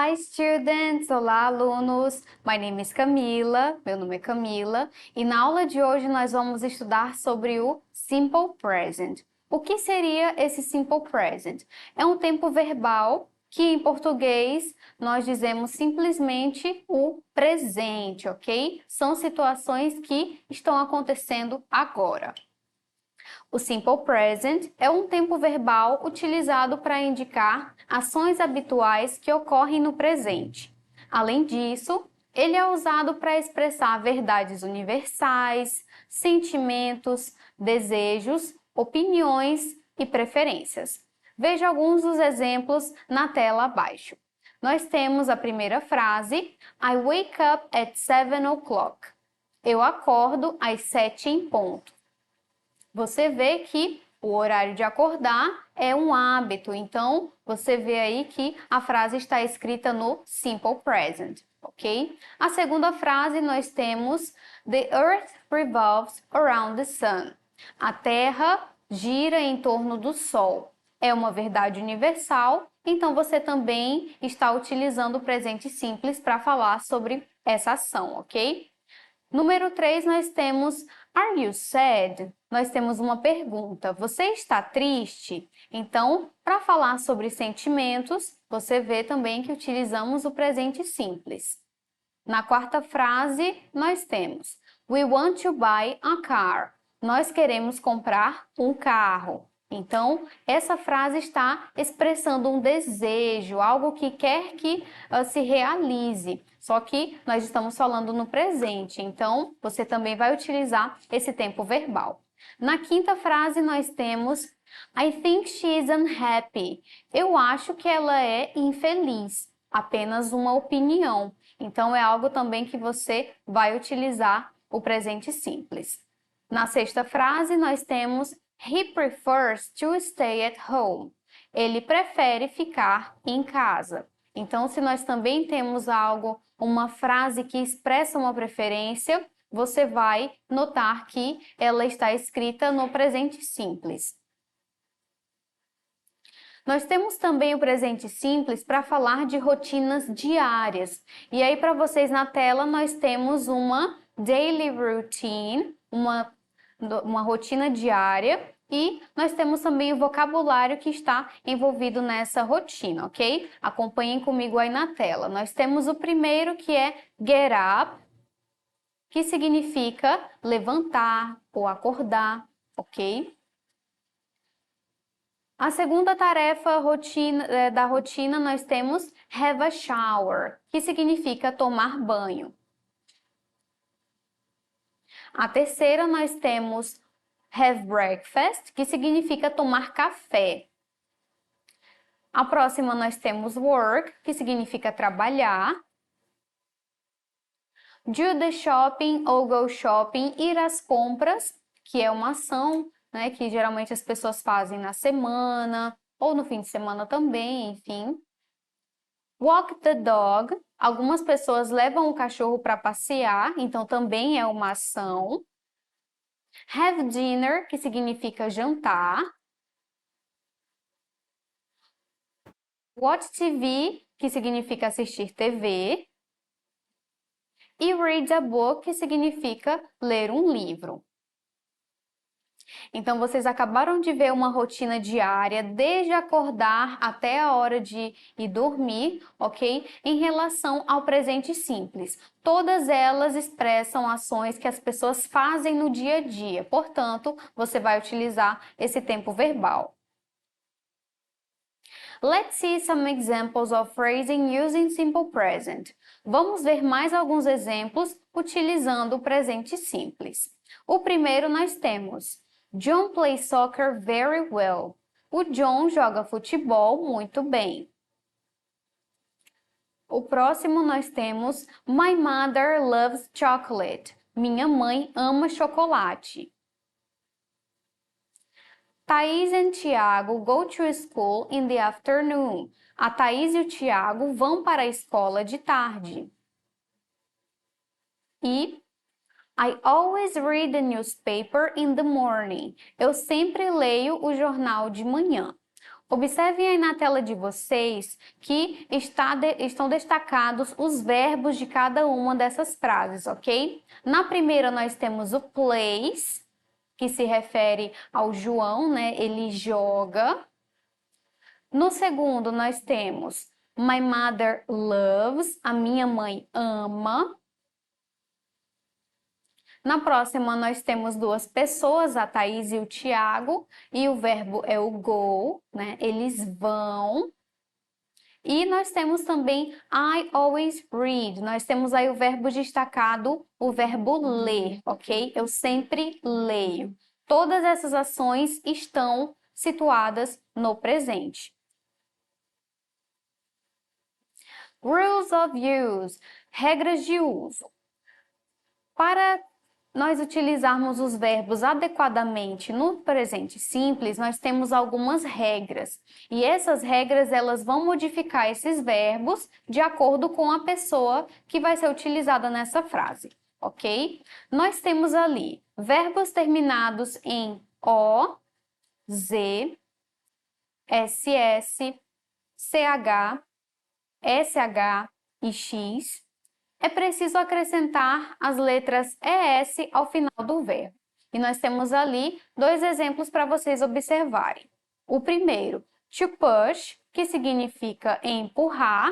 Hi students, olá alunos, my name is Camila, meu nome é Camila, e na aula de hoje nós vamos estudar sobre o Simple Present. O que seria esse Simple Present? É um tempo verbal que em português nós dizemos simplesmente o presente, ok? São situações que estão acontecendo agora. O Simple Present é um tempo verbal utilizado para indicar ações habituais que ocorrem no presente. Além disso, ele é usado para expressar verdades universais, sentimentos, desejos, opiniões e preferências. Veja alguns dos exemplos na tela abaixo. Nós temos a primeira frase, I wake up at 7 o'clock. Eu acordo às 7 em ponto. Você vê que o horário de acordar é um hábito, então você vê aí que a frase está escrita no Simple Present, ok? A segunda frase nós temos The Earth revolves around the sun. A Terra gira em torno do Sol. É uma verdade universal, então você também está utilizando o presente simples para falar sobre essa ação, ok? Número 3, nós temos Are you sad? Nós temos uma pergunta. Você está triste? Então, para falar sobre sentimentos, você vê também que utilizamos o presente simples. Na quarta frase, nós temos We want to buy a car. Nós queremos comprar um carro. Então, essa frase está expressando um desejo, algo que quer que se realize. Só que nós estamos falando no presente, então você também vai utilizar esse tempo verbal. Na quinta frase, nós temos I think she is unhappy. Eu acho que ela é infeliz. Apenas uma opinião. Então, é algo também que você vai utilizar o presente simples. Na sexta frase, nós temos He prefers to stay at home. Ele prefere ficar em casa. Então, se nós também temos algo, uma frase que expressa uma preferência, você vai notar que ela está escrita no presente simples. Nós temos também o presente simples para falar de rotinas diárias. E aí, para vocês na tela, nós temos uma daily routine, uma rotina diária. E nós temos também o vocabulário que está envolvido nessa rotina, ok? Acompanhem comigo aí na tela. Nós temos o primeiro que é get up, que significa levantar ou acordar, ok? A segunda tarefa da rotina nós temos have a shower, que significa tomar banho. A terceira nós temos have breakfast, que significa tomar café. A próxima nós temos work, que significa trabalhar. Do the shopping ou go shopping, ir às compras, que é uma ação, né, que geralmente as pessoas fazem na semana ou no fim de semana também, enfim. Walk the dog, algumas pessoas levam o cachorro para passear, então também é uma ação. Have dinner, que significa jantar. Watch TV, que significa assistir TV. E read a book, que significa ler um livro. Então, vocês acabaram de ver uma rotina diária, desde acordar até a hora de ir dormir, ok? Em relação ao presente simples. Todas elas expressam ações que as pessoas fazem no dia a dia. Portanto, você vai utilizar esse tempo verbal. Let's see some examples of phrasing using simple present. Vamos ver mais alguns exemplos utilizando o presente simples. O primeiro nós temos John plays soccer very well. O John joga futebol muito bem. O próximo nós temos My mother loves chocolate. Minha mãe ama chocolate. Thaís e Tiago go to school in the afternoon. A Thaís e o Tiago vão para a escola de tarde. E I always read the newspaper in the morning. Eu sempre leio o jornal de manhã. Observem aí na tela de vocês que estão destacados os verbos de cada uma dessas frases, ok? Na primeira nós temos o plays, que se refere ao João, né? Ele joga. No segundo nós temos my mother loves, a minha mãe ama. Na próxima, nós temos duas pessoas, a Thaís e o Tiago, e o verbo é o go, né? Eles vão. E nós temos também I always read. Nós temos aí o verbo destacado, o verbo ler, ok? Eu sempre leio. Todas essas ações estão situadas no presente. Rules of use, regras de uso. Para nós utilizarmos os verbos adequadamente no presente simples, nós temos algumas regras. E essas regras, elas vão modificar esses verbos de acordo com a pessoa que vai ser utilizada nessa frase, ok? Nós temos ali verbos terminados em O, Z, SS, CH, SH e X. É preciso acrescentar as letras ES ao final do verbo. E nós temos ali dois exemplos para vocês observarem. O primeiro, to push, que significa empurrar,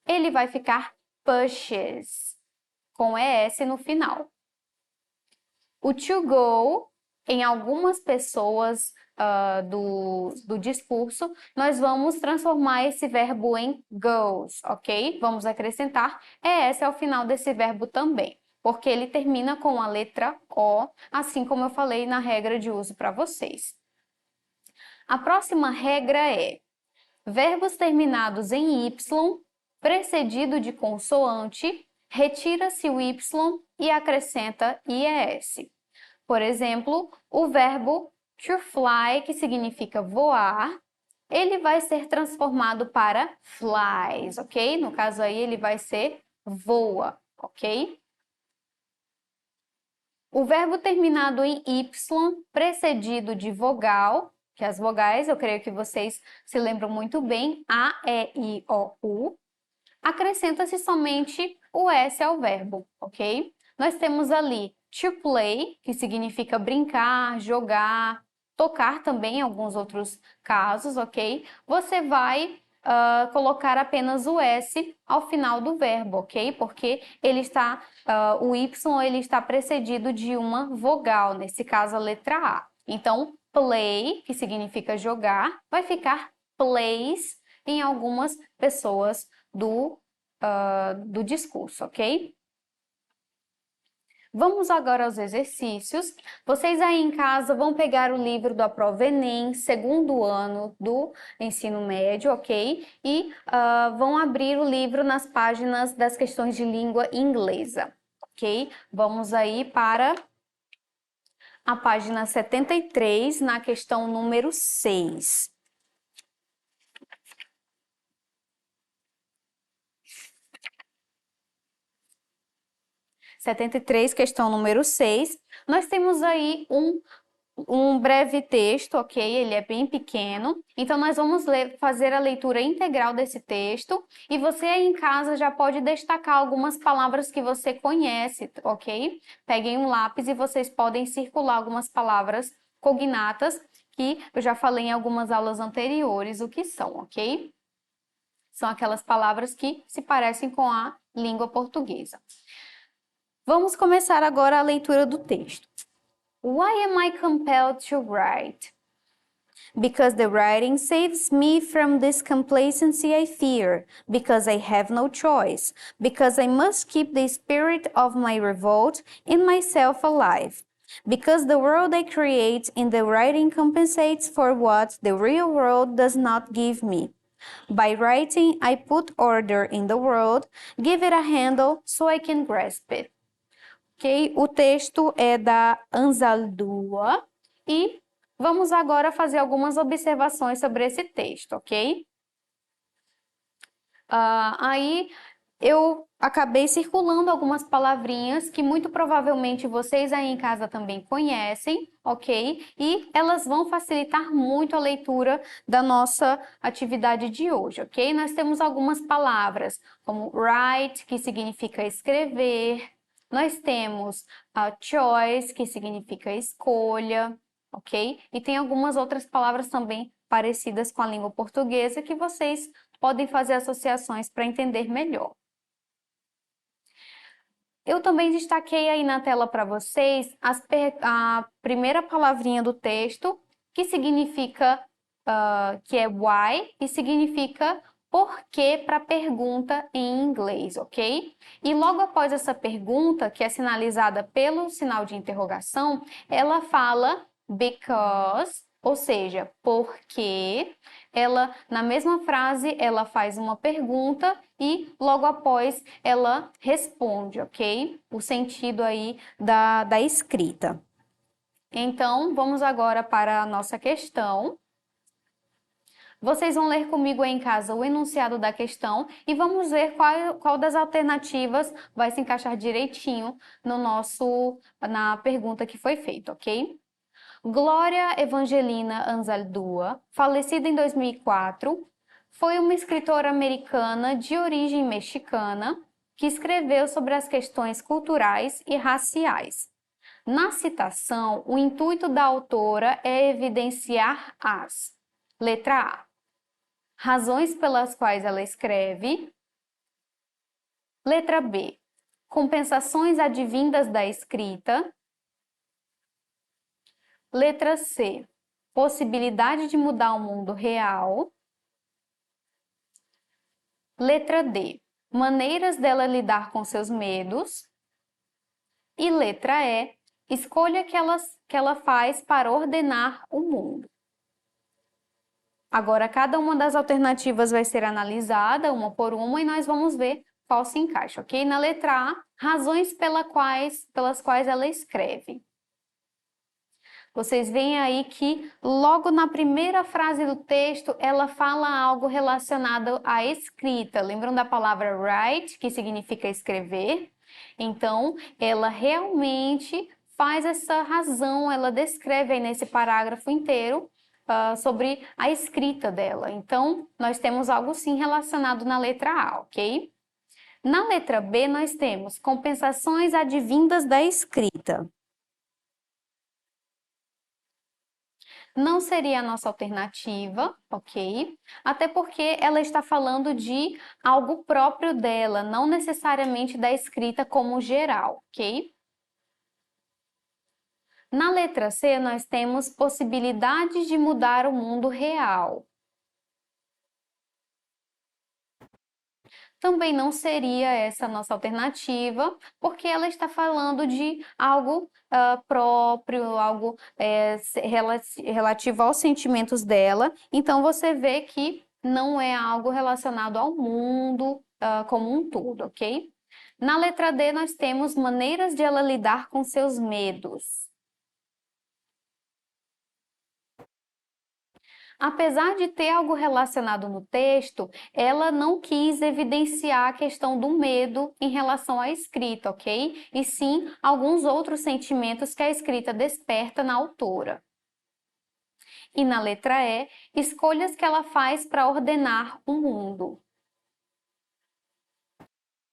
ele vai ficar pushes, com ES no final. O to go, em algumas pessoas do discurso, nós vamos transformar esse verbo em goes, ok? Vamos acrescentar ES ao final desse verbo também, porque ele termina com a letra O, assim como eu falei na regra de uso para vocês. A próxima regra é verbos terminados em Y, precedido de consoante, retira-se o Y e acrescenta IES. Por exemplo, o verbo to fly, que significa voar, ele vai ser transformado para flies, ok? No caso aí, ele vai ser voa, ok? O verbo terminado em Y, precedido de vogal, que as vogais, eu creio que vocês se lembram muito bem, A, E, I, O, U, acrescenta-se somente o S ao verbo, ok? Nós temos ali to play, que significa brincar, jogar, tocar também em alguns outros casos, ok? Você vai colocar apenas o S ao final do verbo, ok? Porque ele está, o Y ele está precedido de uma vogal, nesse caso a letra A. Então, play, que significa jogar, vai ficar plays em algumas pessoas do discurso, ok? Vamos agora aos exercícios. Vocês aí em casa vão pegar o livro da Prova Enem, segundo ano do ensino médio, ok? E vão abrir o livro nas páginas das questões de língua inglesa, ok? Vamos aí para a página 73, na questão número 6. Questão número 6, nós temos aí um breve texto, ok? Ele é bem pequeno, então nós vamos fazer a leitura integral desse texto e você aí em casa já pode destacar algumas palavras que você conhece, ok? Peguem um lápis e vocês podem circular algumas palavras cognatas que eu já falei em algumas aulas anteriores o que são, ok? São aquelas palavras que se parecem com a língua portuguesa. Vamos começar agora a leitura do texto. Why am I compelled to write? Because the writing saves me from this complacency I fear, because I have no choice, because I must keep the spirit of my revolt in myself alive, because the world I create in the writing compensates for what the real world does not give me. By writing, I put order in the world, give it a handle so I can grasp it. Ok? O texto é da Anzaldúa e vamos agora fazer algumas observações sobre esse texto, ok? Aí eu acabei circulando algumas palavrinhas que muito provavelmente vocês aí em casa também conhecem, ok? E elas vão facilitar muito a leitura da nossa atividade de hoje, ok? Nós temos algumas palavras, como write, que significa escrever. Nós temos a choice, que significa escolha, ok? E tem algumas outras palavras também parecidas com a língua portuguesa que vocês podem fazer associações para entender melhor. Eu também destaquei aí na tela para vocês a primeira palavrinha do texto, que significa, que é why, e significa por quê para pergunta em inglês, ok? E logo após essa pergunta, que é sinalizada pelo sinal de interrogação, ela fala because, ou seja, porque. Ela, na mesma frase, ela faz uma pergunta e logo após ela responde, ok? O sentido aí da escrita. Então, vamos agora para a nossa questão. Vocês vão ler comigo aí em casa o enunciado da questão e vamos ver qual das alternativas vai se encaixar direitinho na pergunta que foi feita, ok? Glória Evangelina Anzaldúa, falecida em 2004, foi uma escritora americana de origem mexicana que escreveu sobre as questões culturais e raciais. Na citação, o intuito da autora é evidenciar as: letra A, razões pelas quais ela escreve; letra B, compensações advindas da escrita; letra C, possibilidade de mudar o mundo real; letra D, maneiras dela lidar com seus medos; e letra E, escolha que ela faz para ordenar o mundo. Agora, cada uma das alternativas vai ser analisada uma por uma e nós vamos ver qual se encaixa, ok? Na letra A, razões pelas quais ela escreve. Vocês veem aí que logo na primeira frase do texto ela fala algo relacionado à escrita. Lembram da palavra write, que significa escrever? Então, ela realmente faz essa razão, ela descreve aí nesse parágrafo inteiro sobre a escrita dela. Então, nós temos algo sim relacionado na letra A, ok? Na letra B, nós temos compensações advindas da escrita. Não seria a nossa alternativa, ok? Até porque ela está falando de algo próprio dela, não necessariamente da escrita como geral, ok? Na letra C, nós temos possibilidades de mudar o mundo real. Também não seria essa a nossa alternativa, porque ela está falando de algo próprio, algo relativo aos sentimentos dela. Então, você vê que não é algo relacionado ao mundo como um todo, ok? Na letra D, nós temos maneiras de ela lidar com seus medos. Apesar de ter algo relacionado no texto, ela não quis evidenciar a questão do medo em relação à escrita, ok? E sim alguns outros sentimentos que a escrita desperta na autora. E na letra E, escolhas que ela faz para ordenar o mundo.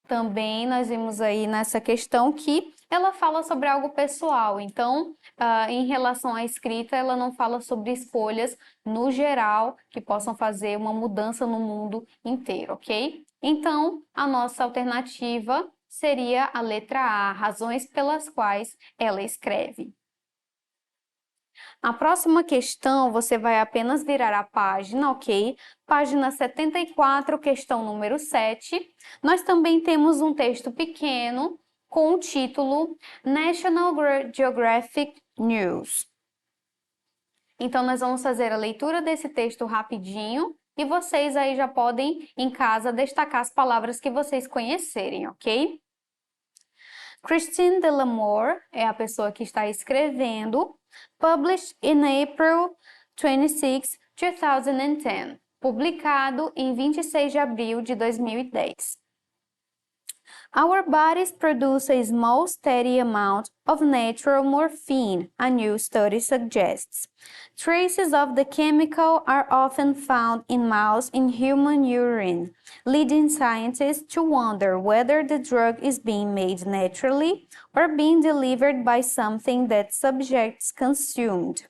Também nós vimos aí nessa questão que ela fala sobre algo pessoal, então, em relação à escrita, ela não fala sobre escolhas no geral que possam fazer uma mudança no mundo inteiro, ok? Então, a nossa alternativa seria a letra A, razões pelas quais ela escreve. A próxima questão, você vai apenas virar a página, ok? Página 74, questão número 7. Nós também temos um texto pequeno com o título National Geographic News. Então, nós vamos fazer a leitura desse texto rapidinho e vocês aí já podem, em casa, destacar as palavras que vocês conhecerem, ok? Christine Delamore é a pessoa que está escrevendo. Published in April 26, 2010. Publicado em 26 de abril de 2010. Our bodies produce a small, steady amount of natural morphine, a new study suggests. Traces of the chemical are often found in mouse and human urine, leading scientists to wonder whether the drug is being made naturally or being delivered by something that subjects consumed.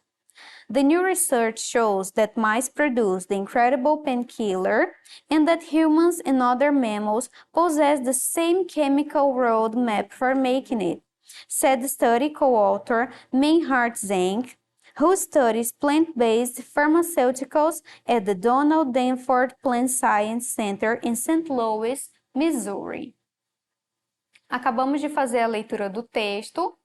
The new research shows that mice produce the incredible painkiller and that humans and other mammals possess the same chemical roadmap for making it, said study co-author Meinhard Zeng, who studies plant-based pharmaceuticals at the Donald Danforth Plant Science Center in St. Louis, Missouri. Acabamos de fazer a leitura do texto.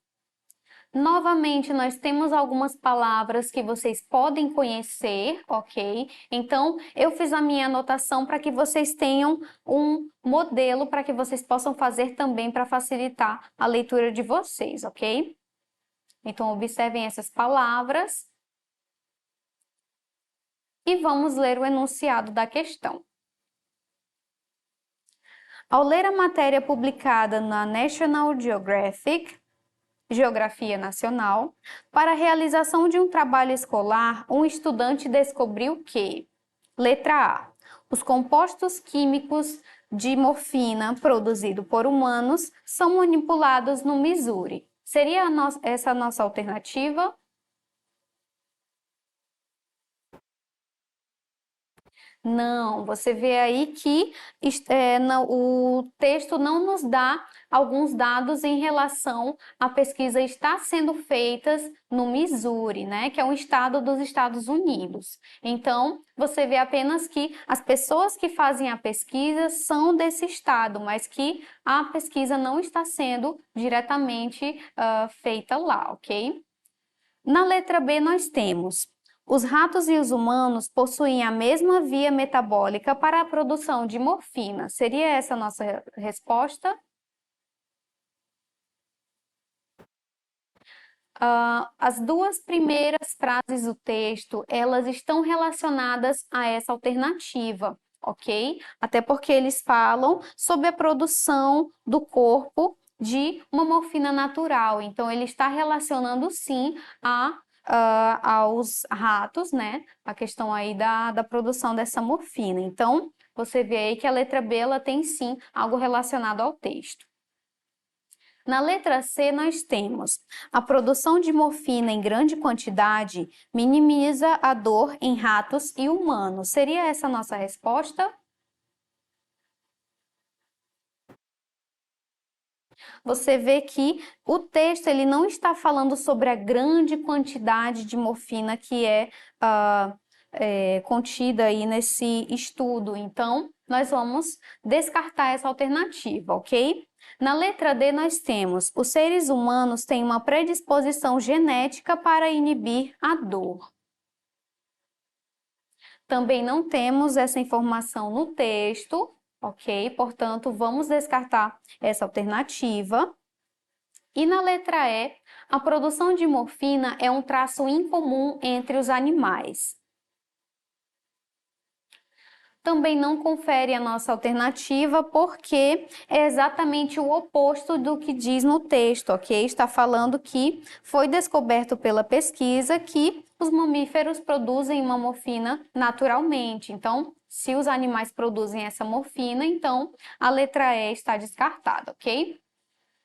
Novamente, nós temos algumas palavras que vocês podem conhecer, ok? Então, eu fiz a minha anotação para que vocês tenham um modelo para que vocês possam fazer também para facilitar a leitura de vocês, ok? Então, observem essas palavras e vamos ler o enunciado da questão. Ao ler a matéria publicada na National Geographic, Geografia Nacional, para a realização de um trabalho escolar, um estudante descobriu que, letra A, os compostos químicos de morfina produzidos por humanos são manipulados no Missouri. Seria essa a nossa alternativa? Não, você vê aí que o texto não nos dá alguns dados em relação à pesquisa estar sendo feita no Missouri, né, que é um estado dos Estados Unidos. Então, você vê apenas que as pessoas que fazem a pesquisa são desse estado, mas que a pesquisa não está sendo diretamente feita lá, ok? Na letra B nós temos: os ratos e os humanos possuem a mesma via metabólica para a produção de morfina. Seria essa a nossa resposta? As duas primeiras frases do texto, elas estão relacionadas a essa alternativa, ok? Até porque eles falam sobre a produção do corpo de uma morfina natural. Então, ele está relacionando, sim, aos ratos, né? A questão aí da produção dessa morfina. Então, você vê aí que a letra B, ela tem, sim, algo relacionado ao texto. Na letra C, nós temos: a produção de morfina em grande quantidade minimiza a dor em ratos e humanos. Seria essa a nossa resposta? Você vê que o texto ele não está falando sobre a grande quantidade de morfina que é contida aí nesse estudo. Então, nós vamos descartar essa alternativa, ok? Na letra D, nós temos: os seres humanos têm uma predisposição genética para inibir a dor. Também não temos essa informação no texto, ok? Portanto, vamos descartar essa alternativa. E na letra E, a produção de morfina é um traço incomum entre os animais. Também não confere a nossa alternativa, porque é exatamente o oposto do que diz no texto, ok? Está falando que foi descoberto pela pesquisa que os mamíferos produzem uma morfina naturalmente. Então, se os animais produzem essa morfina, então a letra E está descartada, ok?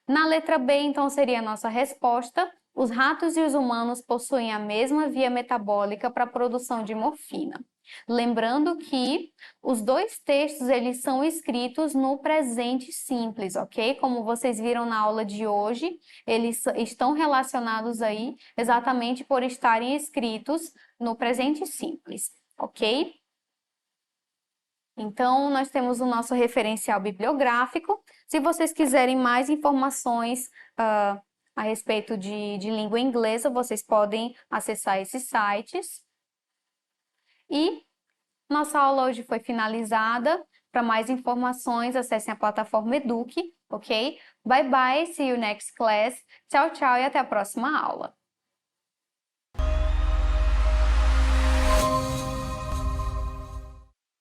Na letra B, então, seria a nossa resposta: os ratos e os humanos possuem a mesma via metabólica para a produção de morfina. Lembrando que os dois textos, eles são escritos no presente simples, ok? Como vocês viram na aula de hoje, eles estão relacionados aí exatamente por estarem escritos no presente simples, ok? Então, nós temos o nosso referencial bibliográfico. Se vocês quiserem mais informações a respeito de língua inglesa, vocês podem acessar esses sites. E nossa aula hoje foi finalizada. Para mais informações, acessem a plataforma Eduque, ok? Bye bye, see you next class. Tchau, tchau e até a próxima aula.